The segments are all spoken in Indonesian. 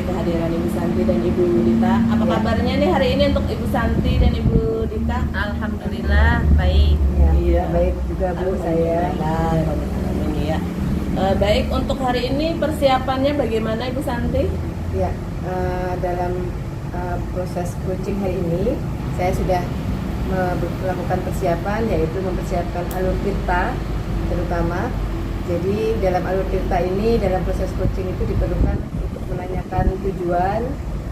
kasih kehadiran Ibu Santi dan Ibu Dita. Apa Ya. kabarnya nih hari ini untuk Ibu Santi dan Ibu Dita? Alhamdulillah baik. Ya, Iya. baik juga Bu saya. Alhamdulillah, ya. Baik, untuk hari ini persiapannya bagaimana Ibu Santi? Ya, dalam proses coaching hari ini saya sudah melakukan persiapan, yaitu mempersiapkan alur tirta terutama. Jadi dalam alur tirta ini, dalam proses coaching itu diperlukan untuk menanyakan tujuan,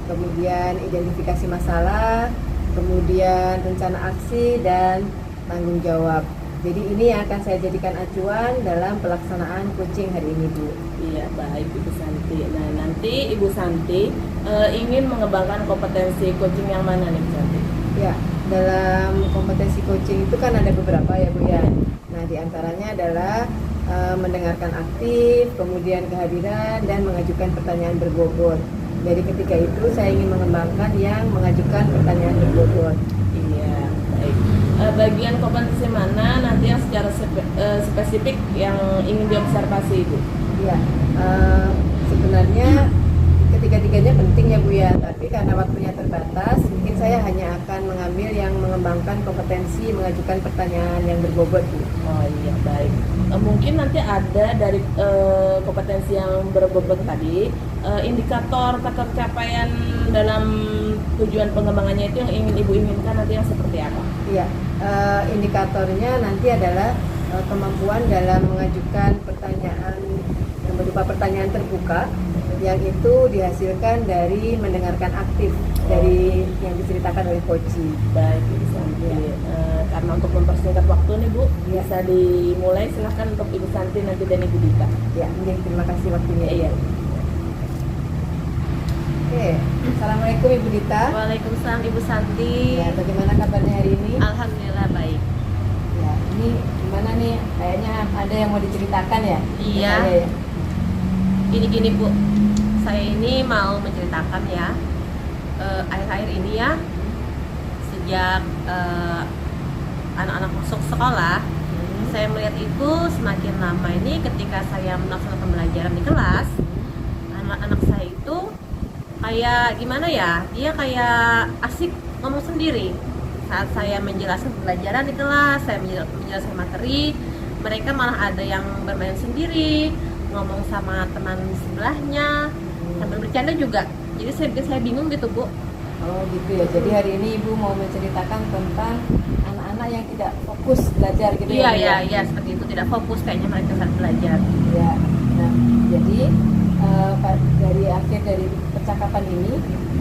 kemudian identifikasi masalah, kemudian rencana aksi dan tanggung jawab. Jadi ini yang akan saya jadikan acuan dalam pelaksanaan coaching hari ini, Bu. Iya, baik Ibu Santi. Nah, nanti Ibu Santi ingin mengembangkan kompetensi coaching yang mana nih Bu Santi? Ya, dalam kompetensi coaching itu kan ada beberapa ya Bu ya. Nah, diantaranya adalah mendengarkan aktif, kemudian kehadiran dan mengajukan pertanyaan berbobot. Jadi ketika itu saya ingin mengembangkan yang mengajukan pertanyaan berbobot. Iya, baik. Bagian kompetensi mana nanti yang secara spesifik yang ingin diobservasi Ibu? Ya, sebenarnya ketiga-tiganya penting ya Bu ya, tapi karena waktunya terbatas, mungkin saya hanya akan mengambil yang mengembangkan kompetensi mengajukan pertanyaan yang berbobot Bu. Oh iya, baik. Mungkin nanti ada dari kompetensi yang berbobot tadi, indikator ketercapaian dalam tujuan pengembangannya itu yang ingin Ibu inginkan nanti yang seperti apa? Iya, indikatornya nanti adalah kemampuan dalam mengajukan pertanyaan yang berupa pertanyaan terbuka, yang itu dihasilkan dari mendengarkan aktif dari yang diceritakan oleh coachee. Baik, Ibu Santi. Karena untuk mempersingkat waktu nih Bu, Ya. bisa dimulai. Silahkan untuk Ibu Santi nanti dan Ibu Dita. Ya, terima kasih waktunya. Iya. Oke, Assalamualaikum Ibu Dita. Waalaikumsalam Ibu Santi. Ya, bagaimana kabarnya hari ini? Alhamdulillah baik. Ya, ini gimana nih? Kayaknya ada yang mau diceritakan ya? Iya. Saya ya? Ini gini Bu, saya ini mau menceritakan ya, akhir-akhir ini ya, sejak anak-anak masuk sekolah, saya melihat itu semakin lama ini ketika saya melaksanakan pembelajaran di kelas, anak-anak saya itu kayak gimana ya, dia kayak asik ngomong sendiri. Saat saya menjelaskan pembelajaran di kelas, saya menjelaskan materi, mereka malah ada yang bermain sendiri, ngomong sama teman sebelahnya, sambil bercanda juga. Jadi saya bingung gitu Bu. Oh gitu ya. Jadi hari ini Ibu mau menceritakan tentang anak-anak yang tidak fokus belajar gitu Iya ya? iya seperti itu, tidak fokus kayaknya mereka saat belajar. Ya. Nah, jadi dari akhir dari percakapan ini,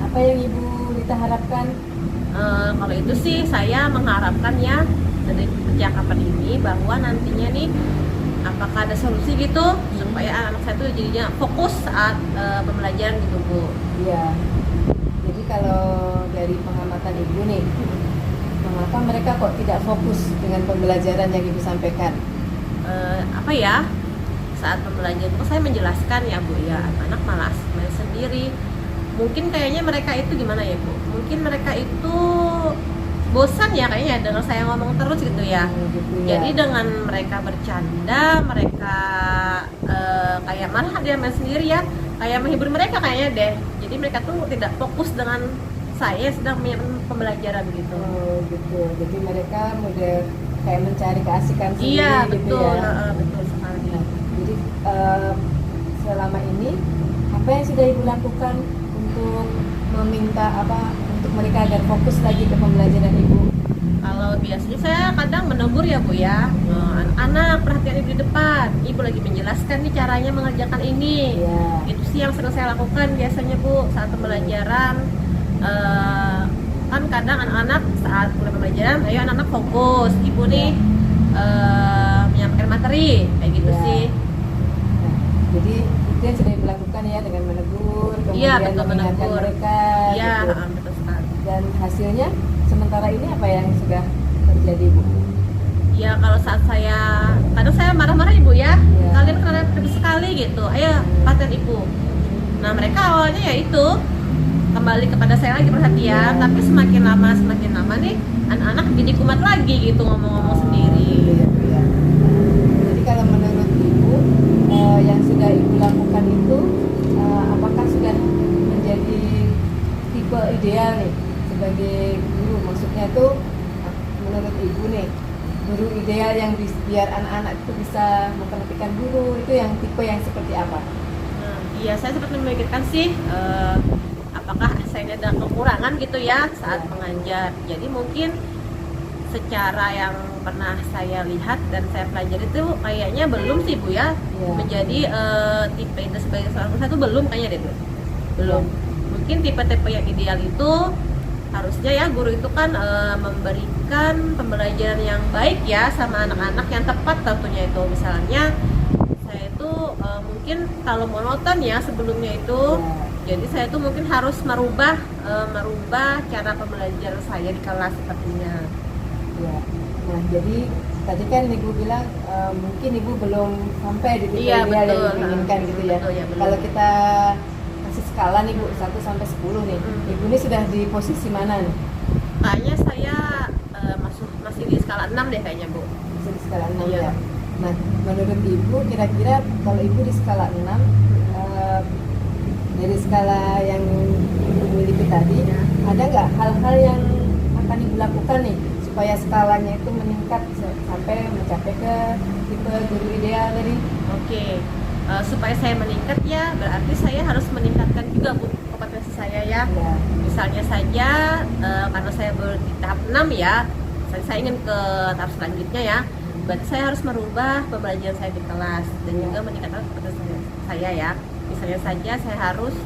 apa yang Ibu Dita harapkan? Kalau itu sih saya mengharapkan ya dari percakapan ini bahwa nantinya nih apakah ada solusi gitu supaya anak saya tuh jadinya fokus saat pembelajaran gitu Bu. Iya. Jadi kalau dari pengamatan Ibu nih, mengapa mereka kok tidak fokus dengan pembelajaran yang Ibu sampaikan? Apa ya, saat pembelajaran itu saya menjelaskan ya Bu ya, anak malas main sendiri. Mungkin kayaknya mereka itu gimana ya Bu, mungkin mereka itu bosan ya kayaknya dengar saya ngomong terus gitu ya. Gitu ya. Jadi dengan mereka bercanda, mereka kayak malah dia main sendiri ya, kayak menghibur mereka kayaknya deh. Jadi mereka tuh tidak fokus dengan saya sedang menyiapkan pembelajaran gitu. Oh gitu. Jadi mereka model kayak mencari keasikan sendiri Iya gitu betul, ya. betul sekali. Nah, jadi selama ini apa yang sudah Ibu lakukan untuk meminta untuk mereka agar fokus lagi ke pembelajaran Ibu? Kalau biasanya saya kadang menegur ya Bu ya, anak perhatian Ibu di depan, Ibu lagi menjelaskan nih caranya mengerjakan ini. Iya. Itu sih yang sering saya lakukan biasanya Bu saat pembelajaran. Kan kadang anak-anak saat mulai pembelajaran, ayo anak-anak fokus, Ibu nih menyampaikan materi kayak gitu Ya. sih. Nah, jadi itu yang sudah Ibu lakukan ya, dengan menegur, Iya kemudian betul, mengingatkan menegur. mereka. Iya Gitu. betul sekali. Dan hasilnya sementara ini apa yang sudah terjadi Bu? Ya kalau saat saya kadang saya marah-marah Ibu ya, Iya. kalian keren sekali gitu, ayo perhatian Ibu. Nah mereka awalnya ya itu kembali kepada saya lagi perhatian, Iya. tapi semakin lama nih anak-anak jadi kumat lagi gitu ngomong-ngomong sendiri. Iya, iya. Jadi kalau menurut Ibu yang sudah Ibu lakukan itu apakah sudah ideal nih sebagai guru, maksudnya tuh menurut ibu nih guru ideal yang biar anak-anak itu bisa memperhatikan guru itu yang tipe yang seperti apa? Iya, saya sempat memikirkan sih apakah saya ini ada kekurangan gitu ya saat mengajar. Jadi mungkin secara yang pernah saya lihat dan saya pelajari itu kayaknya belum sih Bu ya, menjadi tipe itu sebagai seorang guru. Saya tuh belum kayaknya deh Bu. Belum. Mungkin tipe-tipe yang ideal itu harusnya ya guru itu kan memberikan pembelajaran yang baik ya sama anak-anak yang tepat tentunya itu. Misalnya saya itu mungkin kalau monoton ya sebelumnya itu, jadi saya itu mungkin harus merubah cara pembelajaran saya di kelas sepertinya. Ya. Nah, jadi tadi kan ibu bilang mungkin ibu belum sampai di tipe Iya, ideal betul. yang diinginkan gitu ya. Betul, ya, betul. Kalau kita kasih skala nih Bu, 1 sampai 10 nih. Ibu ini sudah di posisi mana nih? Kayaknya saya masih di skala 6 deh kayaknya Bu. Masih di skala 6 Iya. ya. Nah, menurut ibu kira-kira kalau ibu di skala 6 dari skala yang ibu miliki tadi, ada nggak hal-hal yang akan ibu lakukan nih supaya skalanya itu meningkat sampai mencapai ke tipe guru ideal tadi? Oke. Supaya saya meningkat ya berarti saya harus meningkatkan juga Bu kompetensi saya ya. Ya. Misalnya saja karena saya baru di tahap 6 ya, saya ingin ke tahap selanjutnya ya. Berarti saya harus merubah pembelajaran saya di kelas dan juga meningkatkan kompetensi saya ya. Misalnya saja saya harus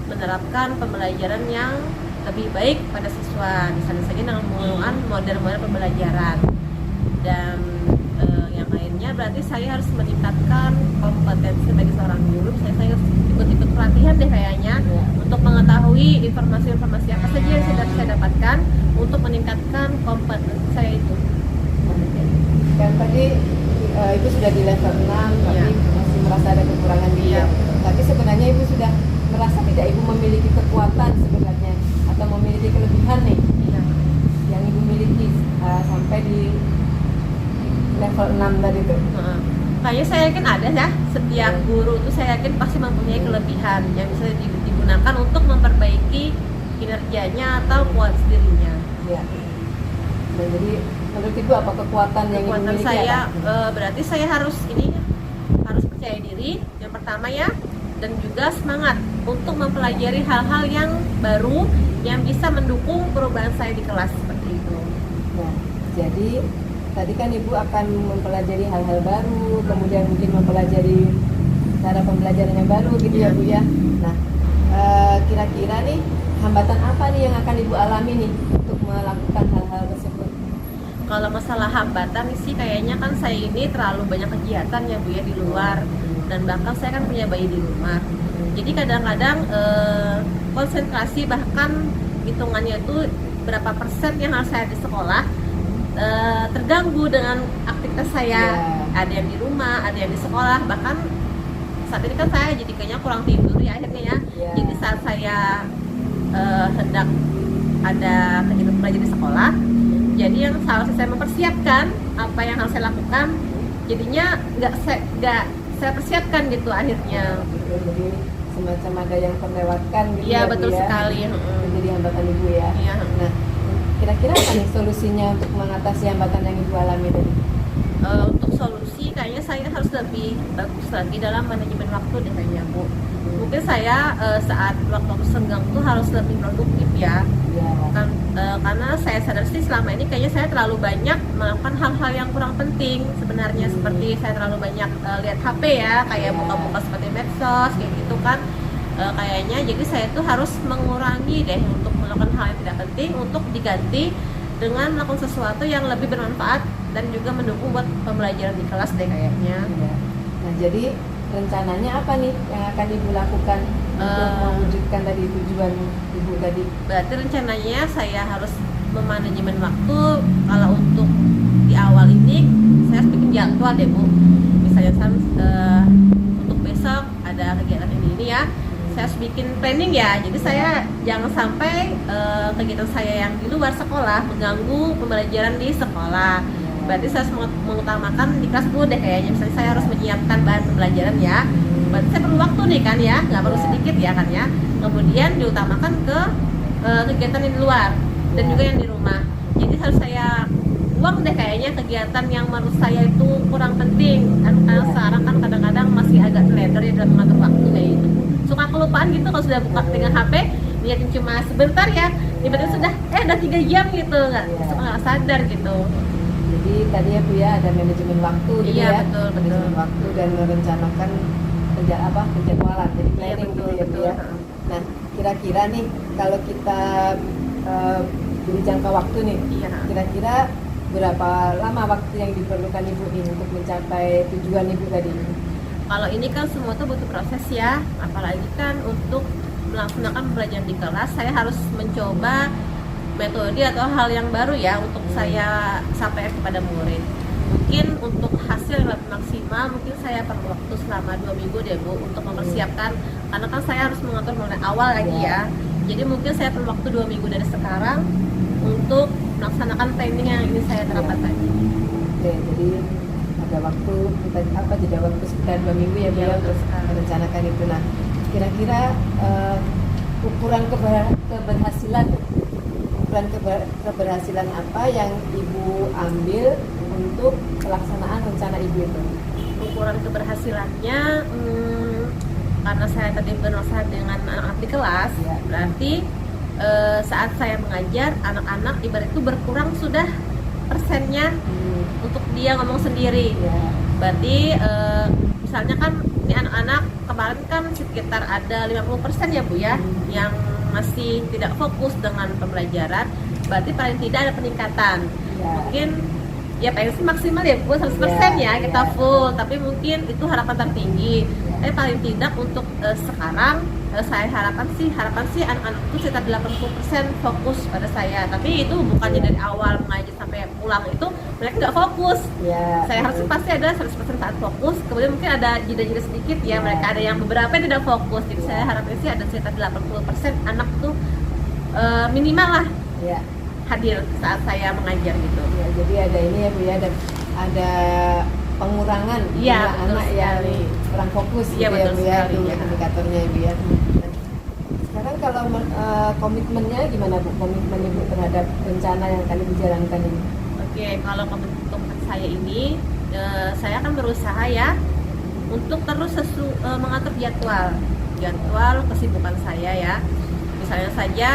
menerapkan pembelajaran yang lebih baik pada siswa, misalnya saja dengan menggunakan model-model pembelajaran. Dan yang lainnya berarti saya harus meningkatkan kompetensi sebagai seorang guru. Saya harus ikut-ikut pelatihan deh kayaknya untuk mengetahui informasi-informasi apa saja yang saya dapatkan untuk meningkatkan kompetensi saya itu. Kan tadi ibu sudah di level 6 tapi masih merasa ada kekurangan di Iya. Tapi sebenarnya ibu sudah merasa tidak ibu memiliki kekuatan sebenarnya atau memiliki kelebihan nih Iya. yang ibu miliki sampai di level 6 tadi tuh. Kayaknya saya yakin ada ya, setiap guru itu saya yakin pasti mempunyai kelebihan yang bisa digunakan untuk memperbaiki kinerjanya atau kualitas dirinya. Ya. Nah, jadi menurut ibu apa kekuatan yang ibu Kekuatan miliki? saya apa? berarti saya harus percaya diri yang pertama ya, dan juga semangat untuk mempelajari hal-hal yang baru yang bisa mendukung perubahan saya di kelas seperti itu. Nah, jadi tadi kan ibu akan mempelajari hal-hal baru, kemudian mungkin mempelajari cara pembelajaran yang baru gitu ya Bu ya. Nah, kira-kira nih hambatan apa nih yang akan ibu alami nih untuk melakukan hal-hal tersebut? Kalau masalah hambatan sih kayaknya kan saya ini terlalu banyak kegiatan ya Bu ya di luar, dan bahkan saya kan punya bayi di rumah. Jadi kadang-kadang konsentrasi bahkan hitungannya itu berapa persen yang harus saya di sekolah terganggu dengan aktivitas saya. Ada yang di rumah, ada yang di sekolah, bahkan saat ini kan saya jadi kayaknya kurang tidur ya akhirnya ya. Jadi saat saya hendak ada kegiatan belajar di sekolah, jadi yang seharusnya saya mempersiapkan apa yang harus saya lakukan, jadinya nggak saya persiapkan gitu akhirnya. Jadi semacam ada yang terlewatkan gitu. Iya ya, Bu, betul ya. sekali. Jadi hambatan ibu ya. Iya. Nah, kira-kira apa nih solusinya untuk mengatasi hambatan yang ibu alami tadi? Untuk solusi kayaknya saya harus lebih bagus lagi dalam manajemen waktu deh kayaknya Bu. Mungkin saya saat waktu senggang tuh harus lebih produktif ya. Ya. Karena saya sadar sih selama ini kayaknya saya terlalu banyak melakukan hal-hal yang kurang penting sebenarnya, seperti saya terlalu banyak lihat HP ya, kayak buka-buka seperti medsos kayak gitu kan. Kayaknya jadi saya tuh harus mengurangi deh untuk melakukan hal yang tidak penting, untuk diganti dengan melakukan sesuatu yang lebih bermanfaat dan juga mendukung buat pembelajaran di kelas deh kayaknya. Ya. Nah, jadi rencananya apa nih yang akan ibu lakukan untuk mewujudkan tadi tujuan ibu tadi? Berarti rencananya saya harus memanajemen waktu. Kalau untuk di awal ini saya harus bikin jadwal deh Bu. Misalnya untuk besok ada kegiatan ini ya, saya harus bikin planning ya. Jadi saya jangan sampai kegiatan saya yang di luar sekolah mengganggu pembelajaran di sekolah. Berarti saya harus mengutamakan di kelas dulu deh kayaknya. Misalnya saya harus menyiapkan bahan pembelajaran ya. Berarti saya perlu waktu nih kan ya, nggak perlu sedikit ya kan ya. Kemudian diutamakan ke kegiatan di luar dan juga yang di rumah. Jadi harus saya buang deh kayaknya kegiatan yang menurut saya itu kurang penting. Karena sekarang kan kadang-kadang masih agak teledor ya dalam mengatur waktu kayak gitu. Suka kelupaan gitu kalau sudah buka dengan HP, liatin cuma sebentar ya, tiba-tiba sudah udah 3 jam gitu, nggak sadar gitu. Jadi tadi ya Bu ya, ada manajemen waktu gitu Iya, ya. betul. Manajemen waktu dan merencanakan penjadwalan. Jadi Iya, planning betul, gitu ya Bu betul. ya. Nah, kira-kira nih kalau kita beri jangka waktu nih, Iya. kira-kira berapa lama waktu yang diperlukan Ibu ini untuk mencapai tujuan Ibu tadi? Kalau ini kan semua tuh butuh proses ya, apalagi kan untuk melaksanakan pembelajaran di kelas, saya harus mencoba metode atau hal yang baru ya untuk saya sampaikan kepada murid. Mungkin untuk hasil yang lebih maksimal, mungkin saya perlu waktu selama 2 minggu deh Bu untuk mempersiapkan, karena kan saya harus mengatur mulai awal lagi ya. Jadi mungkin saya perlu waktu 2 minggu dari sekarang untuk melaksanakan training yang ini saya terapkan tadi. Oke, jadi ada waktu jeda waktu sekitar 2 minggu ya Bu Iya, ya betul untuk sekali. merencanakan itu. Nah, kira-kira ukuran keberhasilan apa yang Ibu ambil untuk pelaksanaan rencana Ibu itu? Ukuran keberhasilannya, karena saya tadi berusaha dengan anak-anak di kelas, Ya. berarti saat saya mengajar anak-anak ibarat itu berkurang sudah persennya untuk dia ngomong sendiri. Ya. Berarti misalnya kan ini anak-anak kemarin kan sekitar ada 50% ya Bu ya yang masih tidak fokus dengan pembelajaran, berarti paling tidak ada peningkatan. Ya. Mungkin ya pengen sih maksimal ya Bu 100% ya kita Ya. full, tapi mungkin itu harapan tertinggi. Ya. Tapi paling tidak untuk sekarang saya harapan sih anak-anak itu sekitar 80% fokus pada saya. Tapi itu bukannya dari awal mengajar sampai pulang itu mereka nggak fokus. Ya. Saya harus pasti ada 100% saat fokus, kemudian mungkin ada jeda-jeda sedikit ya, mereka ada yang beberapa yang tidak fokus. Jadi saya harapnya sih ada sekitar 80% anak tuh minimal lah Ya. hadir saat saya mengajar gitu. Ya, jadi ada ini ya Bu ya, ada pengurangan Iya, jumlah betul anak yang sekali. kurang fokus Iya, gitu ya betul Bu ya, sekali, itu ya. indikatornya ya Bu ya. Nah, sekarang kalau komitmennya gimana Bu? Komitmen Ibu terhadap rencana yang akan dijalankan ini? Oke, kalau komitmen saya ini, saya akan berusaha ya untuk terus mengatur jadwal kesibukan saya ya. Misalnya saja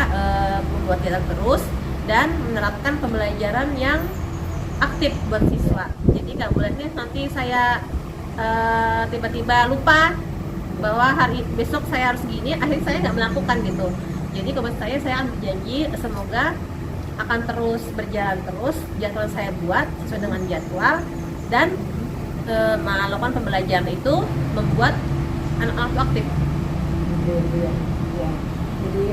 membuat jadwal terus dan menerapkan pembelajaran yang aktif buat siswa. Jadi nggak boleh nih nanti saya tiba-tiba lupa bahwa besok saya harus gini, akhirnya saya nggak melakukan gitu. Jadi kalau saya ambil janji semoga akan terus berjalan terus, jadwal saya buat sesuai dengan jadwal dan melakukan pembelajaran itu membuat anak-anak itu aktif. Oke, Bu ya. Ya. Jadi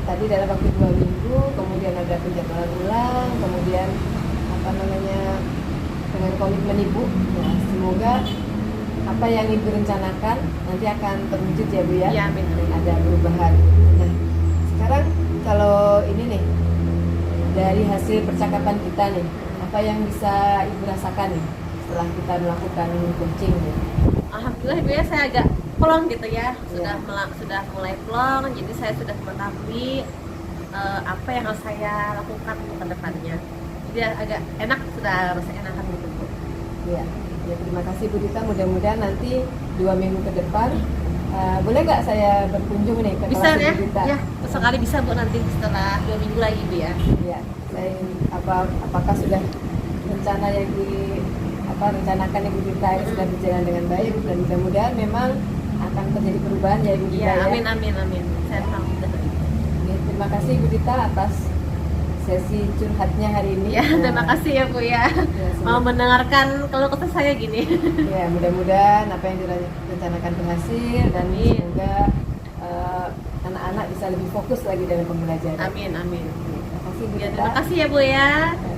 tadi dalam waktu 2 minggu, kemudian ada penjadwalan ulang, kemudian dengan komitmen Ibu, ya, semoga apa yang Ibu rencanakan nanti akan terwujud ya Bu ya. Ya, amin. Ada perubahan. Nah, sekarang kalau ini nih dari hasil percakapan kita nih, apa yang bisa Ibu rasakan nih setelah kita melakukan coaching nih? Alhamdulillah Ibu ya, saya agak plong gitu ya, sudah mulai plong, jadi saya sudah mengetahui apa yang harus saya lakukan ke depannya. Jadi agak enak, sudah rasa enakan gitu Bu. Ya, terima kasih Bu Dita. Mudah-mudahan nanti 2 minggu ke depan boleh nggak saya berkunjung nih ke Bisa kelas ya? Bu Dita? Ya, sekali bisa Bu nanti setelah 2 minggu lagi Bu ya. Ya, saya apakah sudah rencana yang rencanakan Ibu Dita ini sudah berjalan dengan baik dan mudah-mudahan memang akan terjadi perubahan ya Ibu Dita Ya, ya. amin. Saya tahu. Oke, terima kasih Ibu Dita atas sesi curhatnya hari ini. Ya, terima kasih ya Bu ya. Mau mendengarkan kalau kata saya gini. Ya, mudah-mudahan apa yang direncanakan berhasil dan semoga anak-anak bisa lebih fokus lagi dalam pembelajaran. Amin. Terima kasih Bu Ya, Dita. terima kasih ya Bu ya.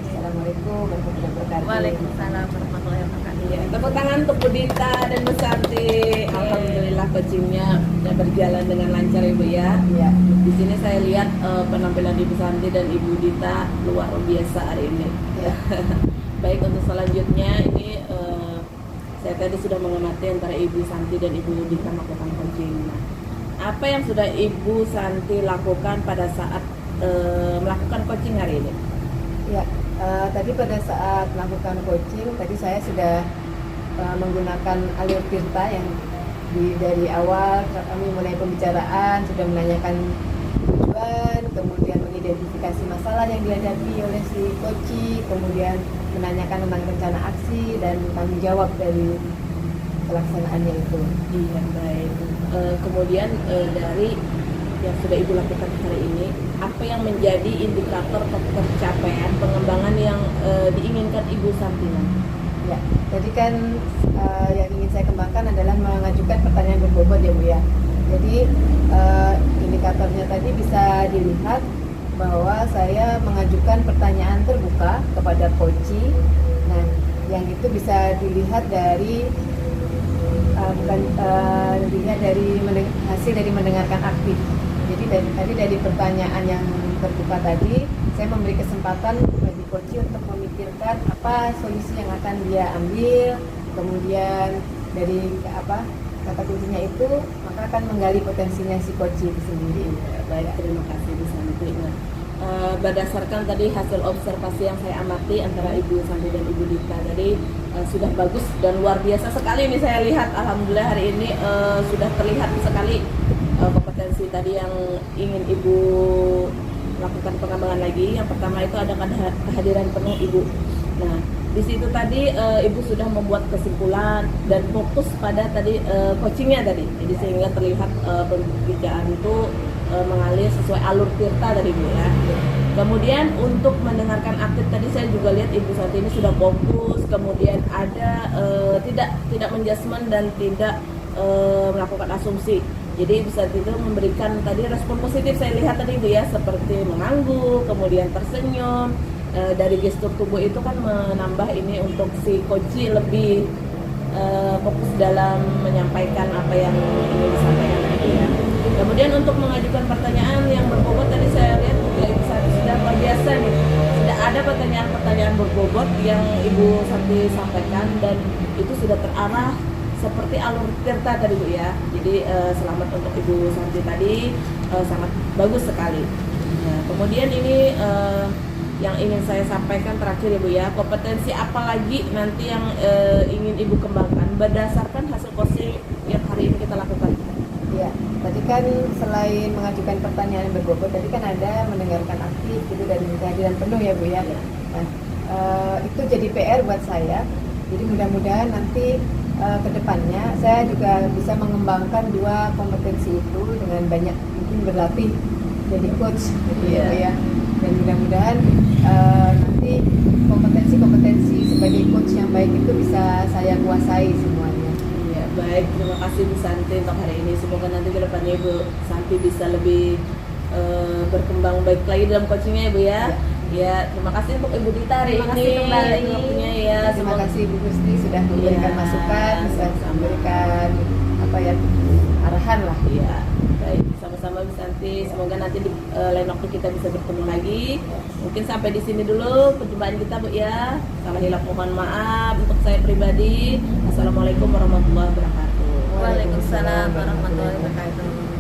Assalamualaikum warahmatullahi wabarakatuh. Waalaikumsalam warahmatullahi wabarakatuh. Iya, tepuk tangan untuk Bu Dita dan Bu Santi. Alhamdulillah coachingnya berjalan dengan lancar Ibu ya. Iya. Di sini saya lihat penampilan Ibu Santi dan Ibu Dita luar biasa hari ini. Ya. Baik, untuk selanjutnya ini saya tadi sudah mengamati antara Ibu Santi dan Ibu Dita melakukan coaching. Nah, apa yang sudah Ibu Santi lakukan pada saat melakukan coaching hari ini? Ya, tadi pada saat melakukan coaching, tadi saya sudah menggunakan alur tirta yang dari awal kami mulai pembicaraan, sudah menanyakan tujuan, kemudian mengidentifikasi masalah yang dihadapi oleh si coach, kemudian menanyakan tentang rencana aksi dan tanggung jawab dari pelaksanaannya itu. Iya, baik. Kemudian dari yang sudah Ibu lakukan hari ini, apa yang menjadi indikator pencapaian pengembangan yang diinginkan Ibu Santi? Ya, tadi kan yang ingin saya kembangkan adalah mengajukan pertanyaan berbobot ya Bu ya. Jadi indikatornya tadi bisa dilihat bahwa saya mengajukan pertanyaan terbuka kepada coach. Nah, yang itu bisa dilihat dari dilihat dari hasil dari mendengarkan aktif. Jadi dari pertanyaan yang terbuka tadi, saya memberi kesempatan bagi coach untuk memikirkan apa solusi yang akan dia ambil, kemudian dari kata kuncinya itu maka akan menggali potensinya si coach itu sendiri. Baik, terima kasih Bu Santi. Berdasarkan tadi hasil observasi yang saya amati antara Ibu Santi dan Ibu Dita tadi sudah bagus dan luar biasa sekali ini saya lihat. Alhamdulillah hari ini sudah terlihat sekali kompetensi tadi yang ingin Ibu lakukan pengembangan lagi. Yang pertama itu ada kehadiran penuh Ibu. Nah, di situ tadi Ibu sudah membuat kesimpulan dan fokus pada tadi coachingnya tadi. Jadi sehingga terlihat pembicaraan itu mengalir sesuai alur tirta tadi Bu ya. Kemudian untuk mendengarkan aktif tadi saya juga lihat Ibu Santi ini sudah fokus, kemudian ada tidak menjudgment dan tidak melakukan asumsi. Jadi Ibu Santi itu memberikan tadi respon positif saya lihat tadi Bu ya, seperti mengangguk, kemudian tersenyum. Dari gestur tubuh itu kan menambah ini untuk si coach lebih fokus dalam menyampaikan apa yang ingin disampaikan tadi ya. Kemudian untuk mengajukan pertanyaan yang berbobot tadi saya lihat ya, Ibu Santi sudah luar biasa nih. Sudah ada pertanyaan-pertanyaan berbobot yang Ibu Santi sampaikan dan itu sudah terarah seperti alur tirta tadi Bu ya. Jadi selamat untuk Ibu Santi tadi, sangat bagus sekali. Nah, kemudian ini yang ingin saya sampaikan terakhir ya Bu ya, kompetensi apa lagi nanti yang ingin Ibu kembangkan berdasarkan hasil coaching yang hari ini kita lakukan? Ya, tadi kan selain mengajukan pertanyaan yang berbobot, tadi kan ada mendengarkan aktif gitu dan kehadiran penuh ya Bu ya. Nah, itu jadi PR buat saya. Jadi mudah-mudahan nanti ke depannya saya juga bisa mengembangkan dua kompetensi itu dengan banyak mungkin berlatih jadi coach gitu ya. Dan mudah-mudahan nanti kompetensi-kompetensi sebagai coach yang baik itu bisa saya kuasai semuanya. Iya, baik, terima kasih Bu Santi untuk hari ini. Semoga nanti ke depannya Ibu Santi bisa lebih berkembang baik lagi dalam coachingnya ya Bu ya. Ya, terima kasih untuk Ibu Dita hari Terima kasih ini. kembali. Waktunya ya. Terima kasih Bu Gusti sudah memberikan Iya, masukan, sudah sama-sama. memberikan arahan lah. Iya, baik, sama-sama Bu Santi. Semoga nanti di lain waktu kita bisa bertemu lagi. Mungkin sampai di sini dulu perjumpaan kita Bu ya. Salah hilap mohon maaf untuk saya pribadi. Assalamualaikum warahmatullahi wabarakatuh. Waalaikumsalam warahmatullahi wabarakatuh.